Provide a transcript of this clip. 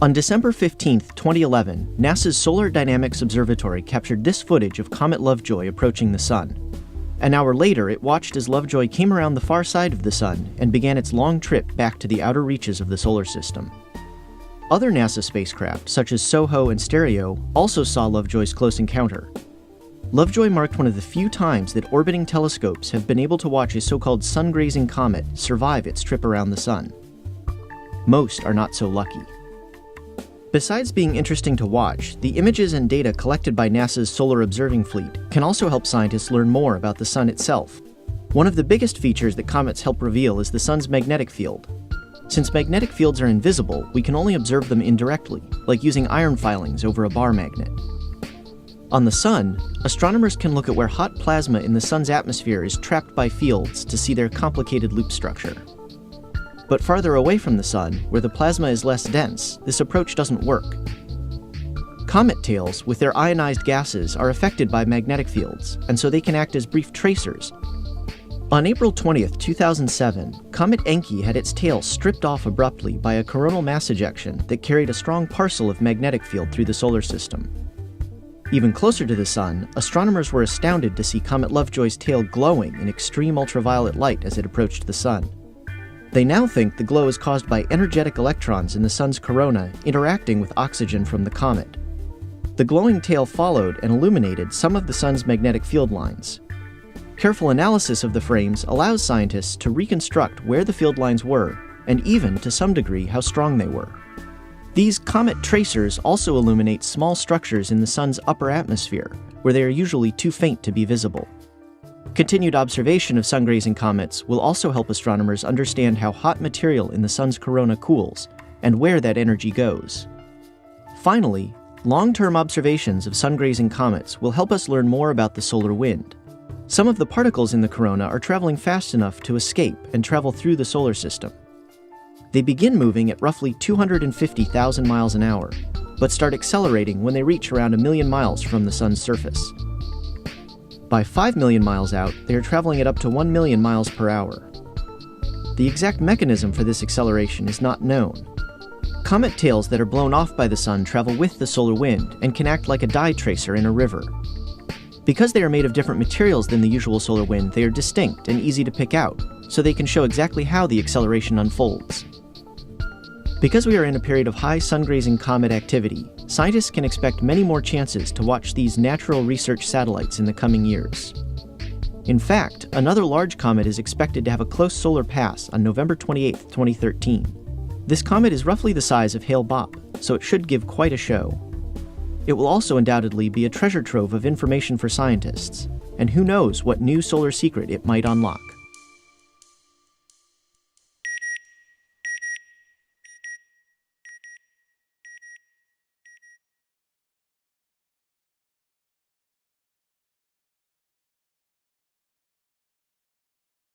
On December 15, 2011, NASA's Solar Dynamics Observatory captured this footage of Comet Lovejoy approaching the Sun. An hour later, it watched as Lovejoy came around the far side of the Sun and began its long trip back to the outer reaches of the solar system. Other NASA spacecraft, such as SOHO and Stereo, also saw Lovejoy's close encounter. Lovejoy marked one of the few times that orbiting telescopes have been able to watch a so-called sun-grazing comet survive its trip around the Sun. Most are not so lucky. Besides being interesting to watch, the images and data collected by NASA's solar observing fleet can also help scientists learn more about the Sun itself. One of the biggest features that comets help reveal is the Sun's magnetic field. Since magnetic fields are invisible, we can only observe them indirectly, like using iron filings over a bar magnet. On the Sun, astronomers can look at where hot plasma in the Sun's atmosphere is trapped by fields to see their complicated loop structure. But farther away from the Sun, where the plasma is less dense, this approach doesn't work. Comet tails, with their ionized gases, are affected by magnetic fields, and so they can act as brief tracers. On April 20, 2007, Comet Encke had its tail stripped off abruptly by a coronal mass ejection that carried a strong parcel of magnetic field through the solar system. Even closer to the Sun, astronomers were astounded to see Comet Lovejoy's tail glowing in extreme ultraviolet light as it approached the Sun. They now think the glow is caused by energetic electrons in the Sun's corona interacting with oxygen from the comet. The glowing tail followed and illuminated some of the Sun's magnetic field lines. Careful analysis of the frames allows scientists to reconstruct where the field lines were, and even, to some degree, how strong they were. These comet tracers also illuminate small structures in the Sun's upper atmosphere, where they are usually too faint to be visible. Continued observation of sun-grazing comets will also help astronomers understand how hot material in the Sun's corona cools, and where that energy goes. Finally, long-term observations of sun-grazing comets will help us learn more about the solar wind. Some of the particles in the corona are traveling fast enough to escape and travel through the solar system. They begin moving at roughly 250,000 miles an hour, but start accelerating when they reach around 1 million miles from the Sun's surface. By 5 million miles out, they are traveling at up to 1 million miles per hour. The exact mechanism for this acceleration is not known. Comet tails that are blown off by the Sun travel with the solar wind and can act like a dye tracer in a river. Because they are made of different materials than the usual solar wind, they are distinct and easy to pick out, so they can show exactly how the acceleration unfolds. Because we are in a period of high sun-grazing comet activity, scientists can expect many more chances to watch these natural research satellites in the coming years. In fact, another large comet is expected to have a close solar pass on November 28, 2013. This comet is roughly the size of Hale-Bopp, so it should give quite a show. It will also undoubtedly be a treasure trove of information for scientists, and who knows what new solar secret it might unlock.